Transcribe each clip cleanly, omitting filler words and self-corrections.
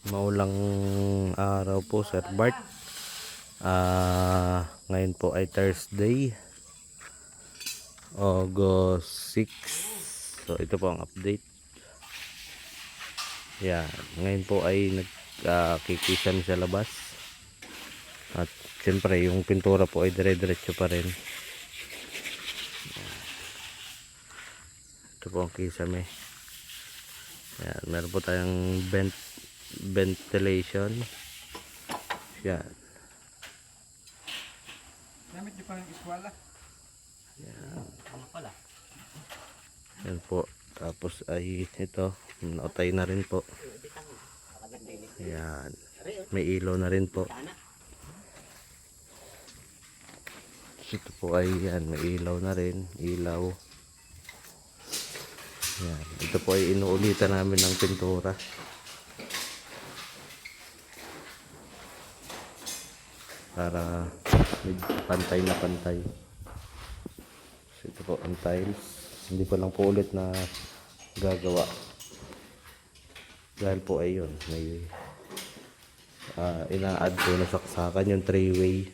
Maulang araw po, Sir Bart. Ngayon po ay Thursday, August 6. So ito po ang update. Yan, ngayon po ay nagkikisam sa labas. At siyempre yung pintura po ay dire-diretso pa rin. Ito po ang kisame. Yan, meron po tayong ventilation. Yan. Gamit niyo pa ng eskwela? Yan. Yan po. Tapos ay ito, nautay na rin po. Yan. May ilaw na rin po. Ito po ay yan, may ilaw na rin. Ilaw. Yan. Ito po ay inuulitan namin ng pintura. Para medyo pantay na pantay. So, ito po ang tiles. Hindi pa lang po ulit na gagawa. Dahil po ay yun. May ina-add po na saksakan yung 3-way.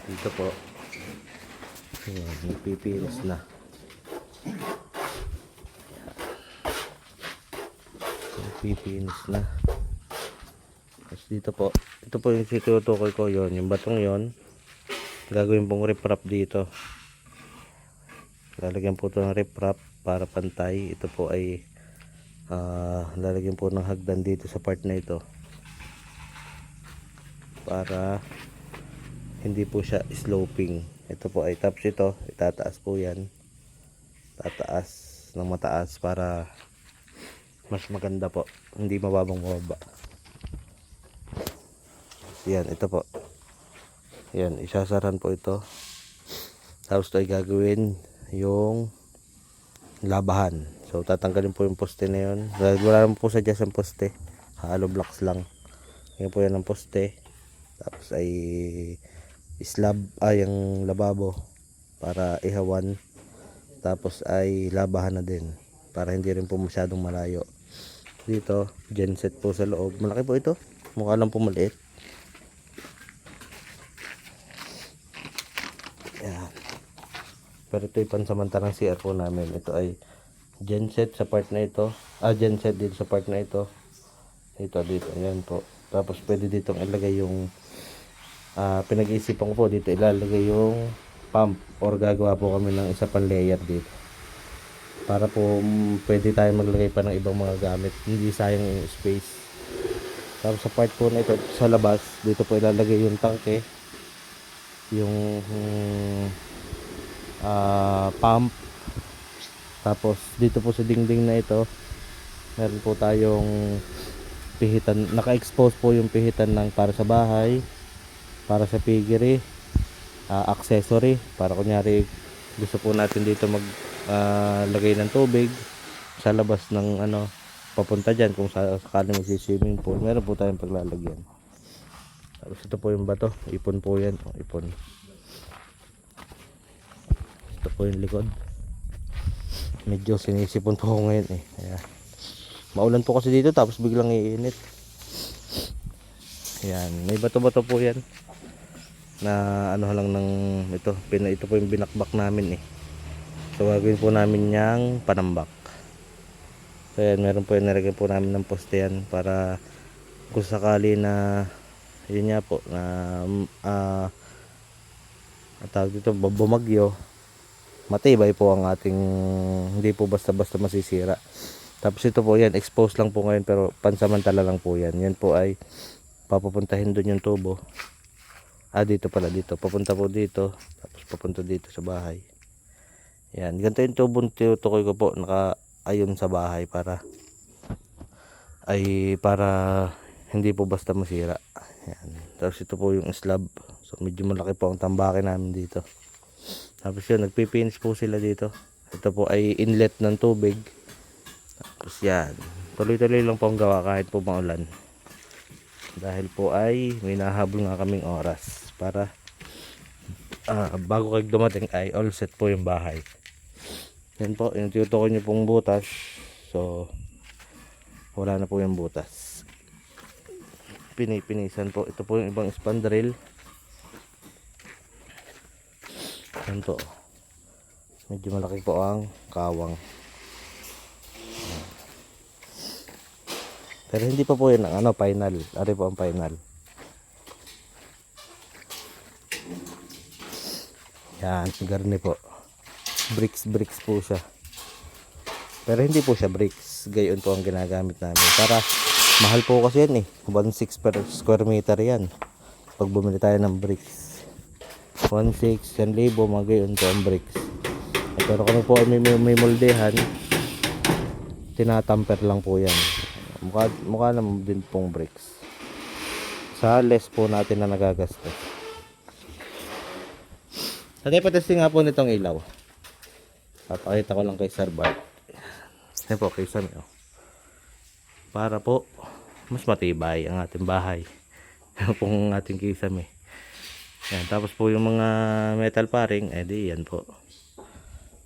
Dito po. Ayan, nagpipilis na. Nagpipilis na. Tapos dito po. Ito po yung situtukoy ko yon. Yung batong yon. Gagawin pong riprap dito. Lalagyan po ito ng riprap para pantay. Ito po ay lalagyan po ng hagdan dito sa part na ito. Para hindi po siya sloping. Ito po ay tapos ito. Itataas po yan. Tataas ng mataas para mas maganda po. Hindi mababang mababa. Yan, ito po. Yan, isasaran po ito. Tapos ito ay gagawin yung labahan. So tatanggalin po yung poste na yun. Wala naman po sa dyan ang poste. Hollow blocks lang. Yan po yan ang poste. Tapos ay slab, yung lababo para ihawan. Tapos ay labahan na din para hindi rin po masyadong malayo. Dito, genset po sa loob. Malaki po ito. Mukha lang po maliit. Yan. Pero ito ay pansamantarang CR po namin. Ito ay genset sa part na ito. Genset dito sa part na ito. Dito. Ayan po. Tapos pwede dito ilagay yung pinag-iisipan ko po dito ilalagay yung pump or gagawa po kami ng isa pang layer dito. Para po pwede tayo maglagay pa ng ibang mga gamit. Hindi sayang yung space. Tapos sa part po na ito sa labas, dito po ilalagay yung tangke. Yung pump. Tapos dito po sa dingding na ito meron po tayong pihitan, naka-expose po yung pihitan ng para sa bahay, para sa piggery, accessory, para kunyari gusto po natin dito mag lagay ng tubig sa labas ng papunta dyan kung sakali mag-swimming pool, meron po tayong paglalagyan. Tapos ito po yung bato, ipon po yan, ipon. Ito po yung likod. Medyo sinisipon po ako ngayon Ayan. Maulan po kasi dito tapos biglang iinit. Ayan, may bato-bato po yan na lang ng ito po yung binakbak namin So gagawin po namin yang panambak. So ayan, meron po yung nilagyan po namin ng poste yan para kung sakali na yun nga po na tawag dito bumagyo, matibay po ang ating, hindi po basta-basta masisira. Tapos ito po yan, exposed lang po ngayon pero pansamantala lang po yan. Yan po ay papupuntahin doon yung tubo. Dito pala, dito. Papunta po dito. Tapos papunta dito sa bahay. Yan, ganito yung tubo tinutukoy ko po. Naka-ayon sa bahay para hindi po basta masira. Yan. Tapos ito po yung slab. So medyo malaki po ang tambakin namin dito. Tapos yun, nagpipinish po sila dito. Ito po ay inlet ng tubig. Tapos yan, tuloy-tuloy lang po ang gawa kahit po maulan. Dahil po ay may nahabol nga kaming oras para bago kayo dumating ay all set po yung bahay. Yan po, yung tinutukoy nyo pong butas. So, wala na po yung butas. Pinipinisan po. Ito po yung ibang spandrel. Yan po. Medyo malaki po ang kawang. Pero hindi pa po yun ang final. Ari po ang final. Yan, garni po. Bricks po siya. Pero hindi po siya bricks. Gayon po ang ginagamit namin. Para mahal po kasi yan eh. 1.6 per square meter yan. Pag bumili tayo ng bricks. 1.6, 1,000, mga gayon po ang bricks. Pero kung po may moldehan, tinatamper lang po yan. Mukha naman din pong bricks. Sa less po natin na nagagastos. Sa testing nga po nitong ilaw. Papakita ko lang kay Sir Bart. Yan po, kay Sam. Para po, mas matibay ang ating bahay. Yan po ang ating kisame. Yan, tapos po yung mga metal paring, di yan po.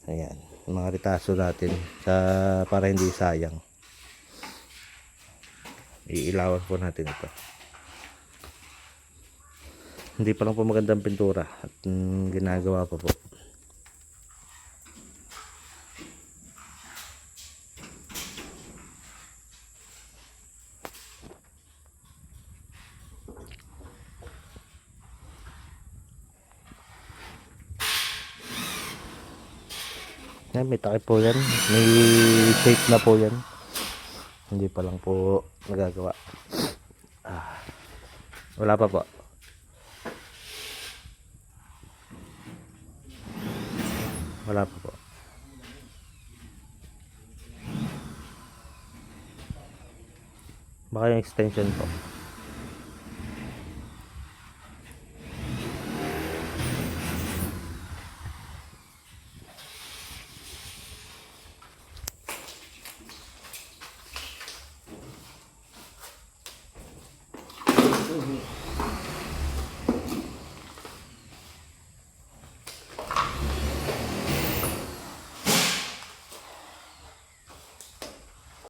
Ayan, yung mga ritaso natin para hindi sayang. Iilawan po natin ito. Hindi pa lang po magandang pintura at ginagawa pa po. Yan, may takip po yan. May shape na po yan. Hindi pa lang po nagagawa. Wala pa po. Wala pa po. Baka yung extension po.